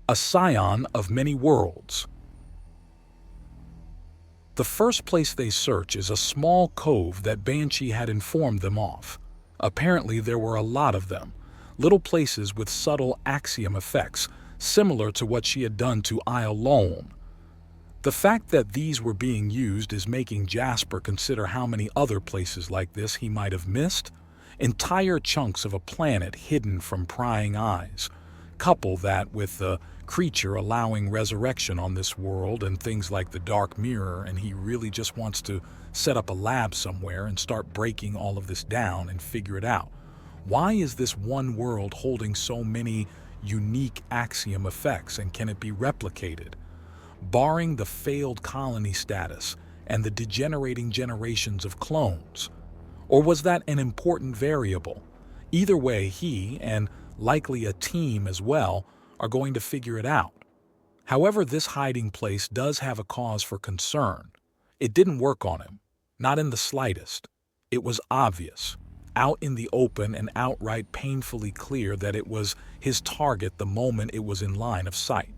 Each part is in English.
a scion of many worlds. The first place they search is a small cove that Banshee had informed them of. Apparently there were a lot of them, little places with subtle axiom effects, similar to what she had done to Isle Lolm. The fact that these were being used is making Jasper consider how many other places like this he might have missed. Entire chunks of a planet hidden from prying eyes. Couple that with the creature allowing resurrection on this world and things like the Dark Mirror, and he really just wants to set up a lab somewhere and start breaking all of this down and figure it out. Why is this one world holding so many unique axiom effects, and can it be replicated? Barring the failed colony status and the degenerating generations of clones? Or was that an important variable? Either way, he, and likely a team as well, are going to figure it out. However, this hiding place does have a cause for concern. It didn't work on him, not in the slightest. It was obvious, out in the open and outright painfully clear that it was his target the moment it was in line of sight.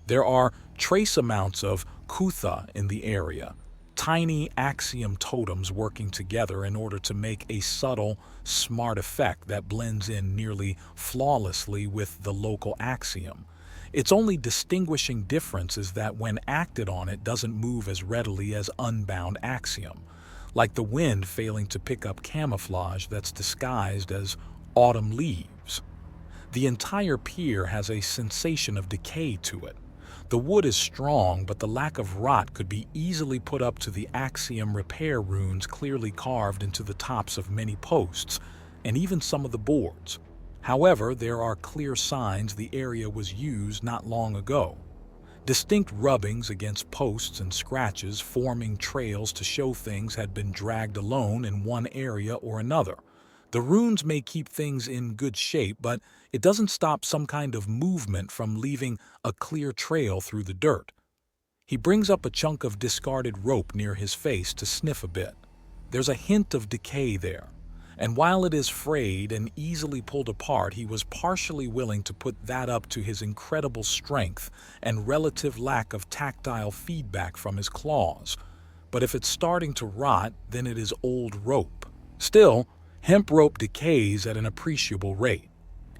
There are trace amounts of Kutha in the area, tiny axiom totems working together in order to make a subtle, smart effect that blends in nearly flawlessly with the local axiom. Its only distinguishing difference is that when acted on it doesn't move as readily as unbound axiom, like the wind failing to pick up camouflage that's disguised as autumn leaves. The entire pier has a sensation of decay to it. The wood is strong, but the lack of rot could be easily put up to the axiom repair runes clearly carved into the tops of many posts, and even some of the boards. However, there are clear signs the area was used not long ago. Distinct rubbings against posts and scratches forming trails to show things had been dragged alone in one area or another. The runes may keep things in good shape, but it doesn't stop some kind of movement from leaving a clear trail through the dirt. He brings up a chunk of discarded rope near his face to sniff a bit. There's a hint of decay there, and while it is frayed and easily pulled apart, he was partially willing to put that up to his incredible strength and relative lack of tactile feedback from his claws. But if it's starting to rot, then it is old rope. Still, hemp rope decays at an appreciable rate.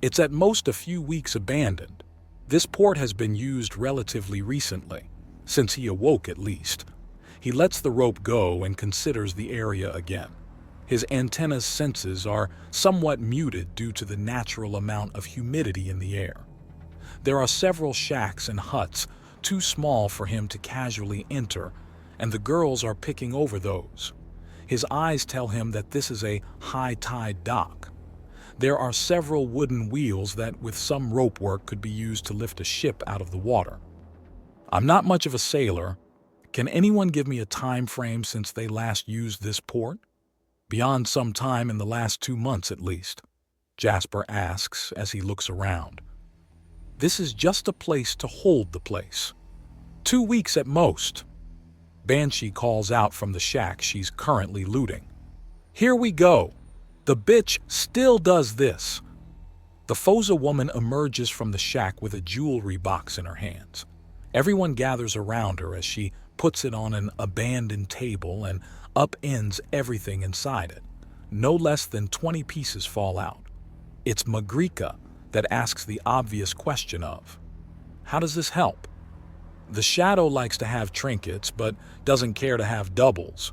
It's at most a few weeks abandoned. This port has been used relatively recently, since he awoke at least. He lets the rope go and considers the area again. His antenna's senses are somewhat muted due to the natural amount of humidity in the air. There are several shacks and huts, too small for him to casually enter, and the girls are picking over those. His eyes tell him that this is a high-tide dock. There are several wooden wheels that, with some rope work, could be used to lift a ship out of the water. I'm not much of a sailor. Can anyone give me a time frame since they last used this port? Beyond some time in the last 2 months at least, Jasper asks as he looks around. This is just a place to hold the place. 2 weeks at most. Banshee calls out from the shack she's currently looting. Here we go. The bitch still does this. The Foza woman emerges from the shack with a jewelry box in her hands. Everyone gathers around her as she puts it on an abandoned table and upends everything inside it. No less than 20 pieces fall out. It's Magrika that asks the obvious question of, how does this help? The Shadow likes to have trinkets, but doesn't care to have doubles.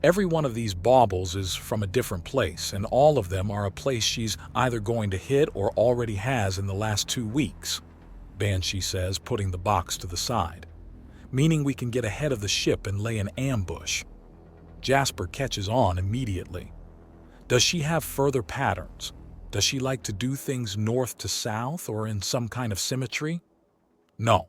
Every one of these baubles is from a different place, and all of them are a place she's either going to hit or already has in the last 2 weeks, Banshee says, putting the box to the side. Meaning we can get ahead of the ship and lay an ambush. Jasper catches on immediately. Does she have further patterns? Does she like to do things north to south or in some kind of symmetry? No.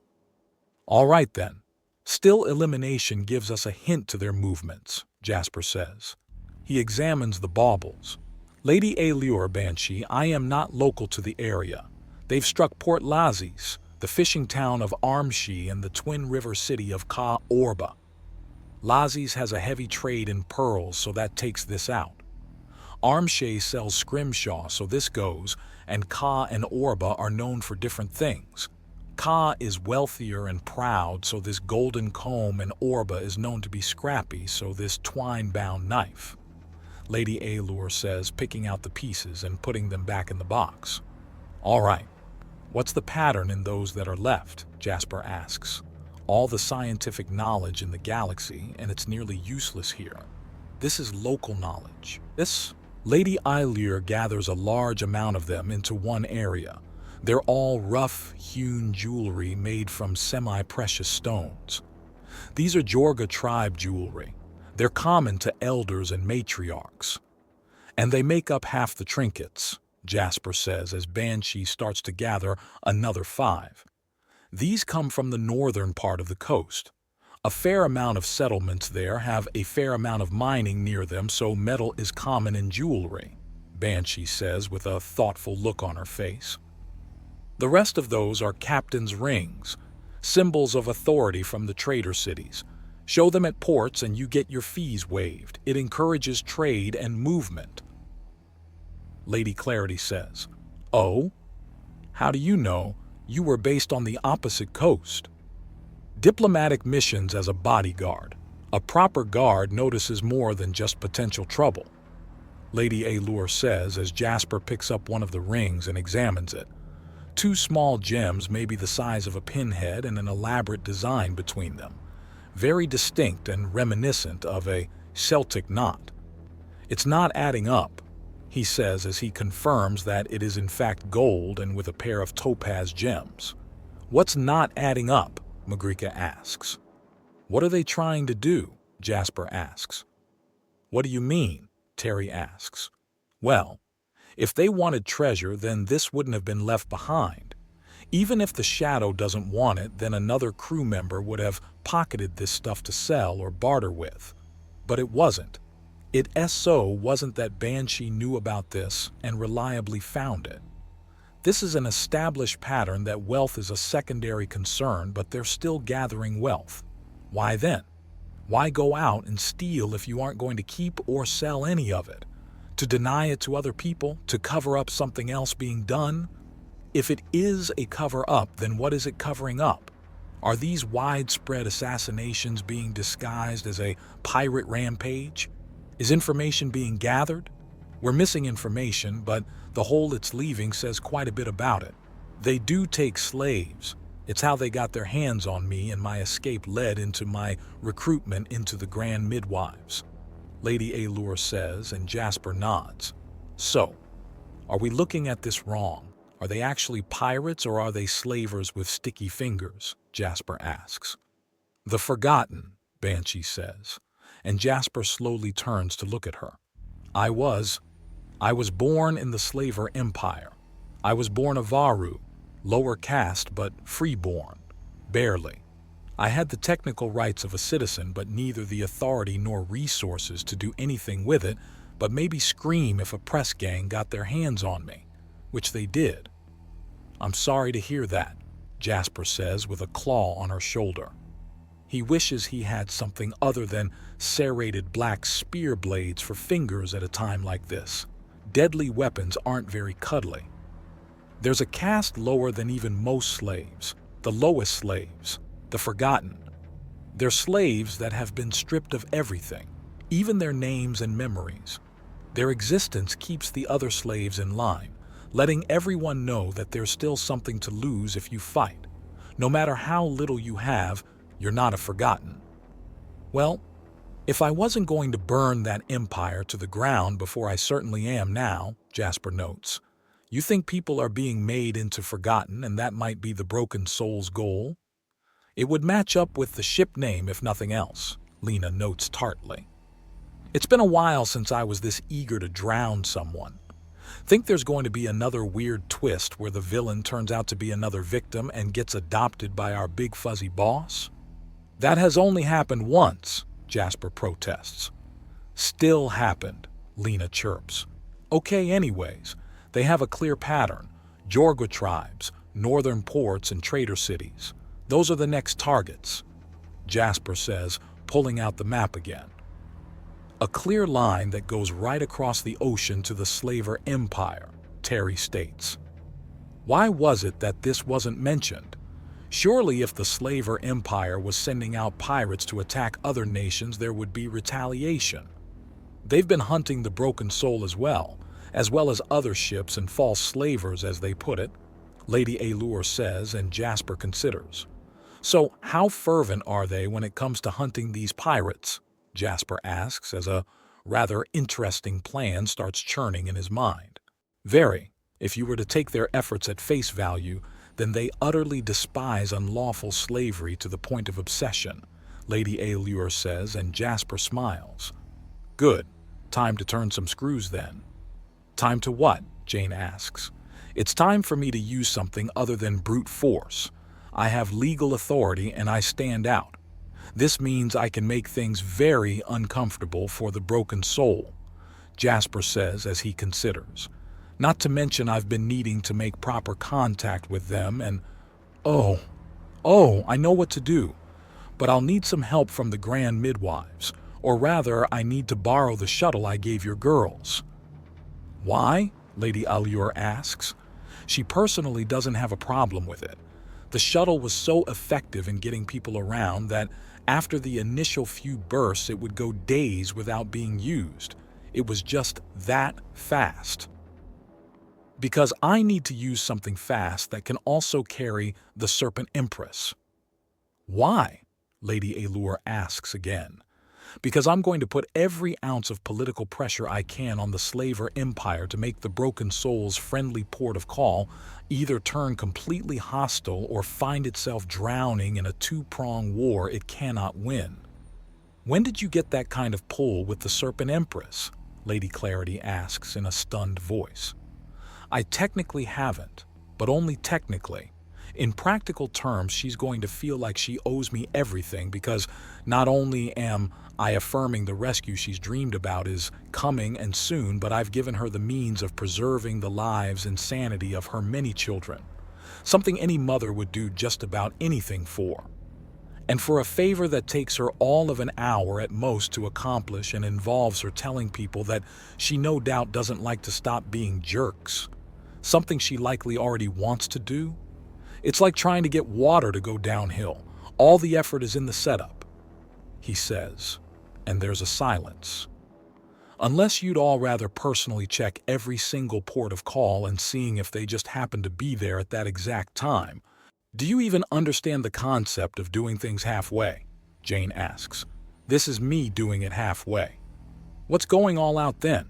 All right then. Still, elimination gives us a hint to their movements, Jasper says. He examines the baubles. Lady Allure, Banshee, I am not local to the area. They've struck Port Lazis, the fishing town of Armshee and the twin river city of Ka Orba. Lazis has a heavy trade in pearls, so that takes this out. Armshee sells scrimshaw, so this goes, and Ka and Orba are known for different things. Ka is wealthier and proud, so this golden comb, and Orba is known to be scrappy, so this twine-bound knife. Lady Allure says, picking out the pieces and putting them back in the box. All right, what's the pattern in those that are left? Jasper asks. All the scientific knowledge in the galaxy, and it's nearly useless here. This is local knowledge. Lady Allure gathers a large amount of them into one area. They're all rough-hewn jewelry made from semi-precious stones. These are Jorga tribe jewelry. They're common to elders and matriarchs. And they make up half the trinkets, Jasper says as Banshee starts to gather another 5. These come from the northern part of the coast. A fair amount of settlements there have a fair amount of mining near them, so metal is common in jewelry, Banshee says with a thoughtful look on her face. The rest of those are captain's rings, symbols of authority from the trader cities. Show them at ports and you get your fees waived. It encourages trade and movement. Lady Clarity says, "Oh? How do you know? You were based on the opposite coast." Diplomatic missions as a bodyguard. A proper guard notices more than just potential trouble, Lady Allure says as Jasper picks up one of the rings and examines it. 2 small gems, maybe the size of a pinhead, and an elaborate design between them. Very distinct and reminiscent of a Celtic knot. "It's not adding up," he says as he confirms that it is in fact gold and with a pair of topaz gems. "What's not adding up?" Magrica asks. "What are they trying to do?" Jasper asks. "What do you mean?" Terry asks. "Well, if they wanted treasure, then this wouldn't have been left behind. Even if the Shadow doesn't want it, then another crew member would have pocketed this stuff to sell or barter with. But it wasn't. It wasn't that Banshee knew about this and reliably found it. This is an established pattern that wealth is a secondary concern, but they're still gathering wealth. Why then? Why go out and steal if you aren't going to keep or sell any of it? To deny it to other people? To cover up something else being done? If it is a cover-up, then what is it covering up? Are these widespread assassinations being disguised as a pirate rampage? Is information being gathered? We're missing information, but the hole it's leaving says quite a bit about it. They do take slaves. It's how they got their hands on me, and my escape led into my recruitment into the Grand Midwives, Lady Allure says, and Jasper nods. So, are we looking at this wrong? Are they actually pirates or are they slavers with sticky fingers? Jasper asks. The Forgotten, Banshee says, and Jasper slowly turns to look at her. I was born in the Slaver Empire. I was born a Varu, lower caste but freeborn, barely. I had the technical rights of a citizen, but neither the authority nor resources to do anything with it, but maybe scream if a press gang got their hands on me, which they did. I'm sorry to hear that, Jasper says with a claw on her shoulder. He wishes he had something other than serrated black spear blades for fingers at a time like this. Deadly weapons aren't very cuddly. There's a caste lower than even most slaves, the lowest slaves, the Forgotten. They're slaves that have been stripped of everything, even their names and memories. Their existence keeps the other slaves in line, letting everyone know that there's still something to lose if you fight. No matter how little you have, you're not a Forgotten. Well, if I wasn't going to burn that empire to the ground before I certainly am now, Jasper notes, you think people are being made into Forgotten and that might be the Broken Soul's goal? It would match up with the ship name if nothing else, Lena notes tartly. It's been a while since I was this eager to drown someone. Think there's going to be another weird twist where the villain turns out to be another victim and gets adopted by our big fuzzy boss? That has only happened once, Jasper protests. Still happened, Lena chirps. Okay, anyways, they have a clear pattern. Jorga tribes, northern ports, and trader cities. Those are the next targets, Jasper says, pulling out the map again. A clear line that goes right across the ocean to the Slaver Empire, Terry states. Why was it that this wasn't mentioned? Surely if the slaver empire was sending out pirates to attack other nations, there would be retaliation. They've been hunting the broken soul as well as other ships and false slavers, as they put it, Lady Allure says, and Jasper considers. So how fervent are they when it comes to hunting these pirates? Jasper asks as a rather interesting plan starts churning in his mind. Very. If you were to take their efforts at face value, then they utterly despise unlawful slavery to the point of obsession, Lady Allure says, and Jasper smiles. Good. Time to turn some screws then. Time to what? Jane asks. It's time for me to use something other than brute force. I have legal authority and I stand out. This means I can make things very uncomfortable for the broken soul, Jasper says as he considers. Not to mention I've been needing to make proper contact with them and, oh, I know what to do. But I'll need some help from the grand midwives, or rather I need to borrow the shuttle I gave your girls. Why? Lady Allure asks. She personally doesn't have a problem with it. The shuttle was so effective in getting people around that after the initial few bursts it would go days without being used. It was just that fast. Because I need to use something fast that can also carry the Serpent Empress. Why? Lady Allure asks again. Because I'm going to put every ounce of political pressure I can on the slaver empire to make the broken soul's friendly port of call either turn completely hostile or find itself drowning in a two-pronged war it cannot win. When did you get that kind of pull with the Serpent Empress? Lady Clarity asks in a stunned voice. I technically haven't, but only technically. In practical terms, she's going to feel like she owes me everything because not only am I affirming the rescue she's dreamed about is coming and soon, but I've given her the means of preserving the lives and sanity of her many children, something any mother would do just about anything for. And for a favor that takes her all of an hour at most to accomplish and involves her telling people that she no doubt doesn't like to stop being jerks, something she likely already wants to do. It's like trying to get water to go downhill. All the effort is in the setup, he says, and there's a silence. Unless you'd all rather personally check every single port of call and seeing if they just happen to be there at that exact time. Do you even understand the concept of doing things halfway? Jane asks. This is me doing it halfway. What's going all out then?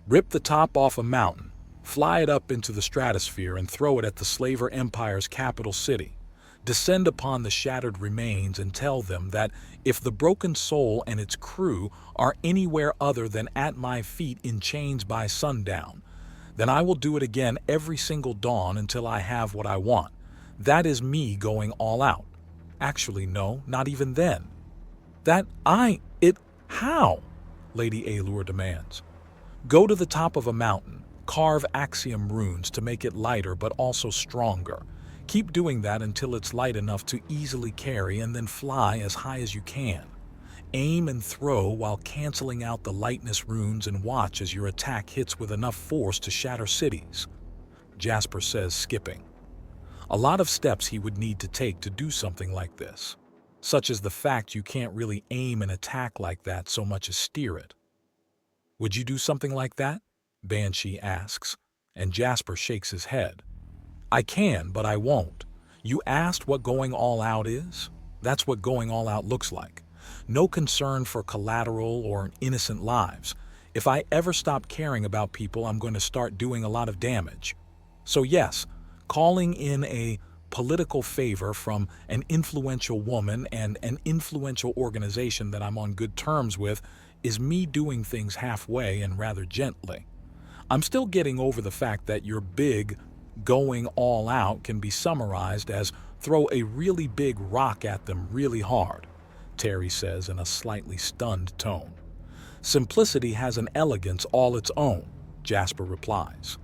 Rip the top off a mountain, fly it up into the stratosphere and throw it at the slaver empire's capital city. Descend upon the shattered remains and tell them that if the broken soul and its crew are anywhere other than at my feet in chains by sundown, then I will do it again every single dawn until I have what I want. That is me going all out. Actually, no, not even then. How? Lady Allure demands. Go to the top of a mountain, carve axiom runes to make it lighter but also stronger. Keep doing that until it's light enough to easily carry and then fly as high as you can. Aim and throw while canceling out the lightness runes and watch as your attack hits with enough force to shatter cities. Jasper says, skipping. A lot of steps he would need to take to do something like this, such as the fact you can't really aim an attack like that so much as steer it. Would you do something like that? Banshee asks, and Jasper shakes his head. I can, but I won't. You asked what going all out is? That's what going all out looks like. No concern for collateral or innocent lives. If I ever stop caring about people, I'm going to start doing a lot of damage. So yes, calling in a political favor from an influential woman and an influential organization that I'm on good terms with is me doing things halfway and rather gently. I'm still getting over the fact that your big going all out can be summarized as throw a really big rock at them really hard, Terry says in a slightly stunned tone. Simplicity has an elegance all its own, Jasper replies.